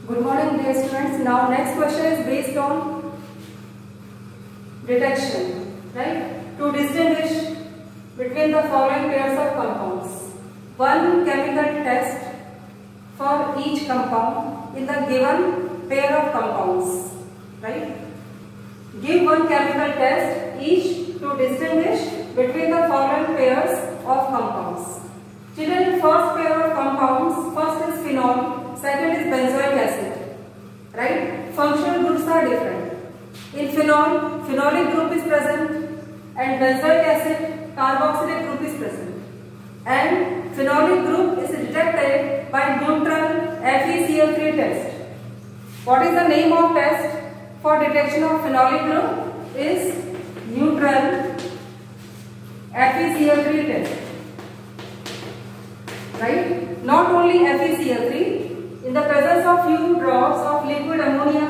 Good morning, dear students. Now next question is based on detection, right? To distinguish between the following pairs of compounds. One chemical test for each compound in the given pair of compounds, right? Give one chemical test each to distinguish between the following pairs of compounds. Children, first pair of compounds, first is phenol, second is benzoic acid, right? Functional groups are different. In phenol, phenolic group is present and benzoic acid, carboxylic group is present. And phenolic group is detected by neutral FeCl3 test. What is the name of test for detection of phenolic group? Is neutral FeCl3 test. Right? Not only FeCl3, in the presence of few drops of liquid ammonia,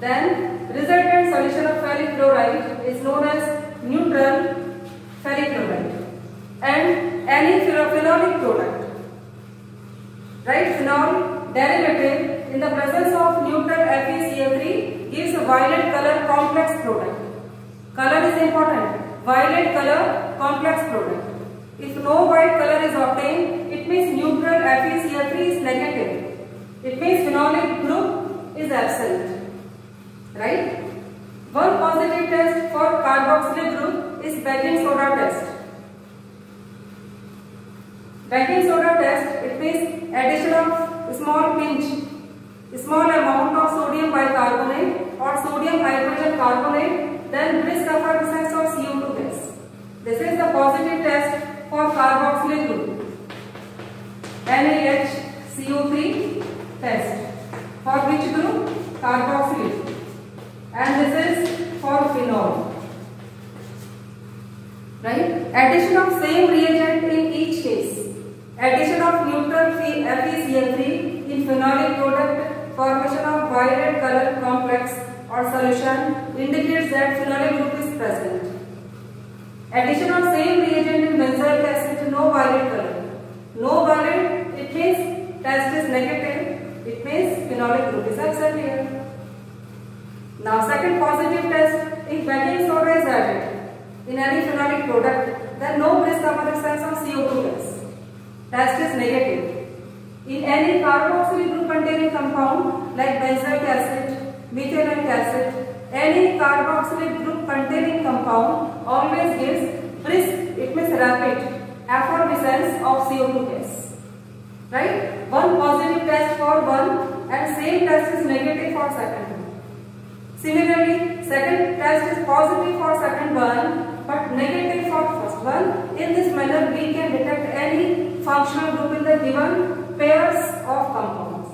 then resultant solution of ferric chloride is known as neutral ferric chloride. And any phenolic product, right? Phenol derivative in the presence of neutral FeCl3 gives a violet color complex product. Color is important. Violet color complex product. If no white color is obtained, it means neutral FeCl3 is negative. It means phenolic group is absent. Right? One positive test for carboxylic group is baking soda test. Baking soda test, it means addition of small amount of sodium bicarbonate or sodium hydrogen carbonate, then brisk effervescence of CO2 gas. This is the positive test for carboxylic group. NaHCO3 test. For which group? Carboxylic. And this is for phenol. Right? Addition of same reagent in each case. Addition of neutral FeCl3 in phenolic product, formation of violet color complex or solution indicates that phenolic group is present. Addition of same reagent in benzoic acid, no violet color. No violet, it means test is negative. It means phenolic group is absent here. Now second positive test, if baking soda is added in any phenolic product, then no brisk effervescence of CO2 gas. Test is negative. In any carboxylic group containing compound like benzoic acid, methanoic acid, any carboxylic group containing compound always gives brisk, it means rapid, effervescence of CO2 gas. Right? One positive test for one and same test is negative for second one. Similarly, second test is positive for second one but negative for first one. In this manner, we can detect any functional group in the given pairs of compounds.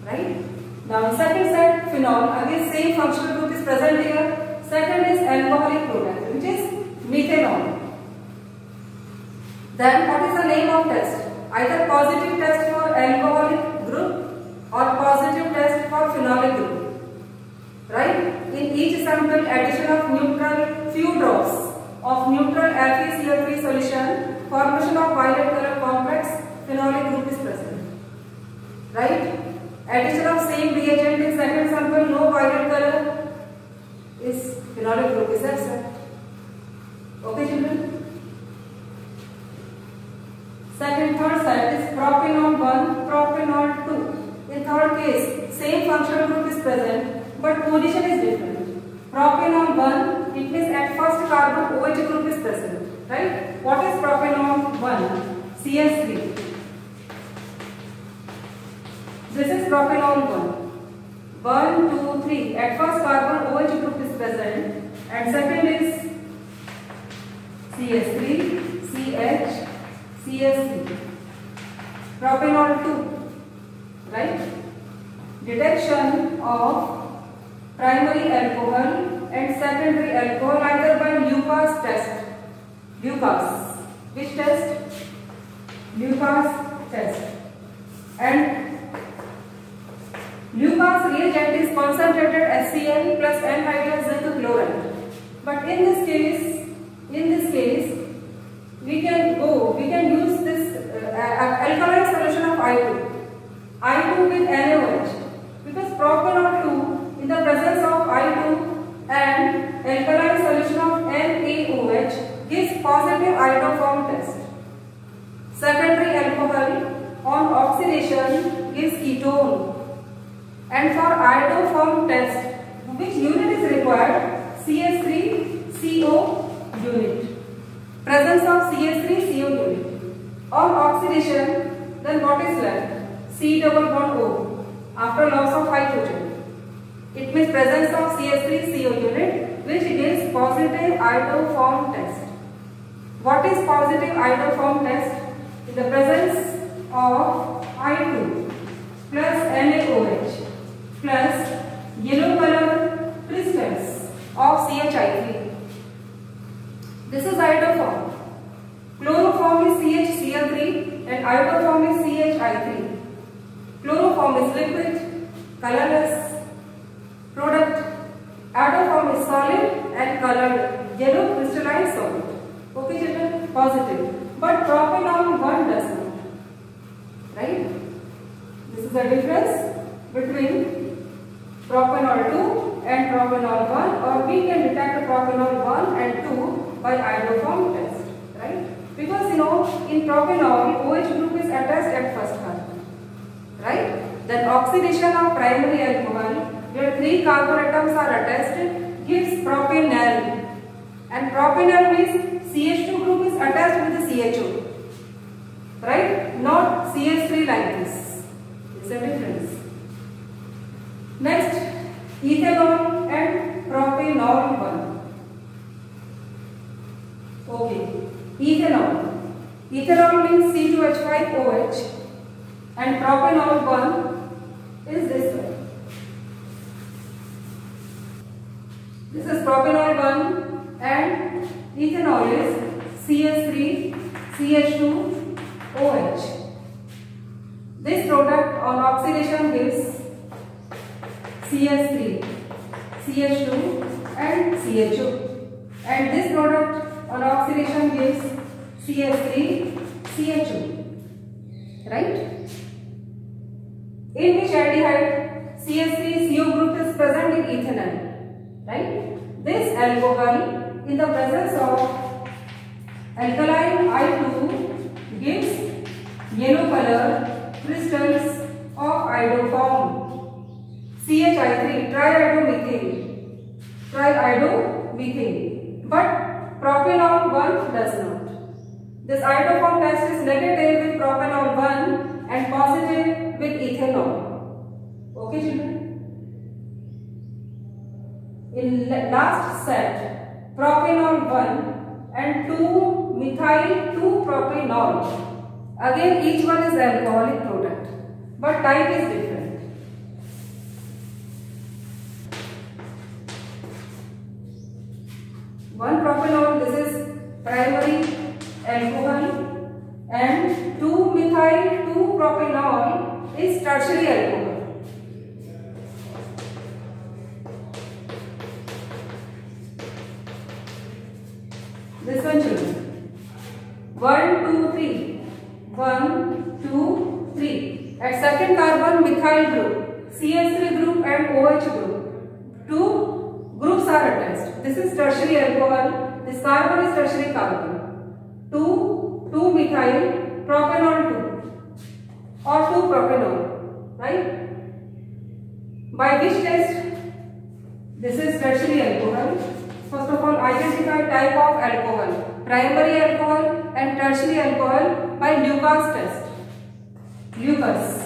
Right? Now, second set, phenol. Again, same functional group is present here. Second is alcoholic product, which is methanol. Then, what is the name of test? Either positive test for alcoholic group or positive test for phenolic group. Right? In each sample, addition of neutral, few drops of neutral FeCl3 solution, formation of violet color complex, phenolic group is present. Right? Addition of same reagent in second sample, no violet color, is phenolic group is absent. Okay, children? Third set is propanol 1, propanol 2. In third case, same functional group is present, but position is different. Propanol 1, it means at first carbon OH group is present. Right? What is propanol 1? CS3. This is propanol 1. 1, 2, 3. At first carbon OH group is present and second is CS3, CH, CS3. Propanol 2. Right? Detection of primary alcohol and secondary alcohol either by Lucas test. Lucas. Which test? Lucas test. And Lucas reagent is concentrated HCl plus anhydrous zinc chloride. But in this case, we can use this alkaline solution of I2. I2 with NaOH. positive iodoform test. Secondary alcohol on oxidation gives ketone. And for iodoform test, which unit is required? CH3CO unit. Presence of CH3CO unit. On oxidation, then what is left? C double bond O after loss of hydrogen. It means presence of CH3CO unit, which gives positive iodoform test. What is positive iodoform test? In the presence of I2 plus NaOH plus yellow color crystals of CHI3. This is iodoform. Chloroform is CHCl3 and iodoform is CHI3. Chloroform is liquid, colorless product. Iodoform is solid and colored yellow crystalline solid. Okay children, positive. But propanol 1 does not. Right? This is the difference between propanol 2 and propanol 1, or we can detect propanol 1 and 2 by iodoform test. Right? Because in propanol, OH group is attached at first carbon. Right? Then oxidation of primary alcohol, where 3 carbon atoms are attached, gives propanol. And propanol means CH2 group is attached with the CHO. Right? Not CH3 like this. It's a difference. Next, ethanol and propanol 1. Okay. Ethanol. Ethanol means C2H5OH and propanol 1 is this one. This is propanol 1 and ethanol is CH3CH2OH. This product on oxidation gives CH3, CH2 and CHO. And this product on oxidation gives CH3, CHO. Right? In which aldehyde CH3CO group is present in ethanol. Right? This alcohol in the presence of alkaline I2 gives yellow color crystals of iodoform. CHI3, triiodomethane. But propanol 1 does not. This iodoform test is negative with propanol 1 and positive with ethanol. Okay children? In last set, propanol 1 and 2-methyl-2-propanol. Again, each one is alcoholic product, but type is different. One propanol, this is primary alcohol, and 2-methyl-2-propanol is tertiary alcohol. This one children. 1, 2, 3. 1, 2, 3. At second carbon methyl group, CH3 group and OH group. 2 groups are attached. This is tertiary alcohol. This carbon is tertiary carbon. 2-methyl propanol 2 or 2-propanol. Right? By which test? This is tertiary alcohol. First of all, identify type of alcohol. Primary alcohol and tertiary alcohol by Lucas test. Lucas.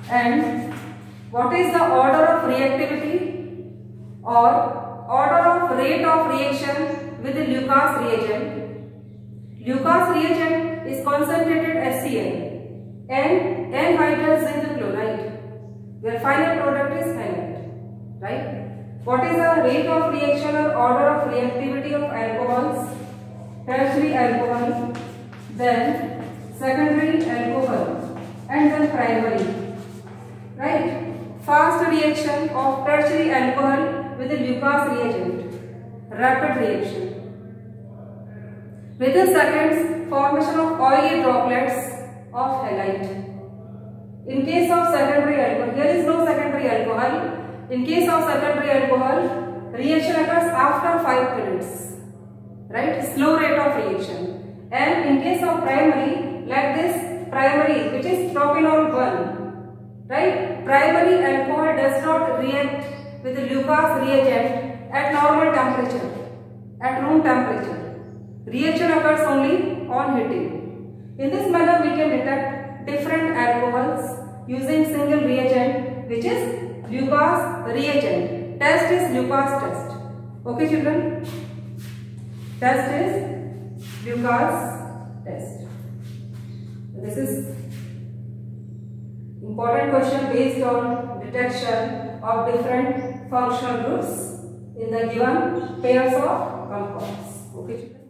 And what is the order of reactivity or order of rate of reaction with the Lucas reagent? Lucas reagent is concentrated HCl and anhydrous zinc chloride, where final product is halide. Right? What is the rate of reaction or order of reactivity of alcohols? Tertiary alcohol, then secondary alcohol, and then primary. Right? Fast reaction of tertiary alcohol with the Lucas reagent. Rapid reaction. Within seconds, formation of oily droplets of halide. In case of secondary alcohol, there is no secondary alcohol. In case of secondary alcohol, reaction occurs after 5 minutes. Right? Slow rate of reaction. And in case of primary, like this primary, which is propanol 1, right? Primary alcohol does not react with the Lucas reagent at normal temperature, at room temperature. Reaction occurs only on heating. In this manner, we can detect different alcohols using single reagent, which is Lucas reagent. Test is Lucas test. Okay, children? Test is Lucas test. This is important question based on detection of different functional groups in the given pairs of compounds. Okay.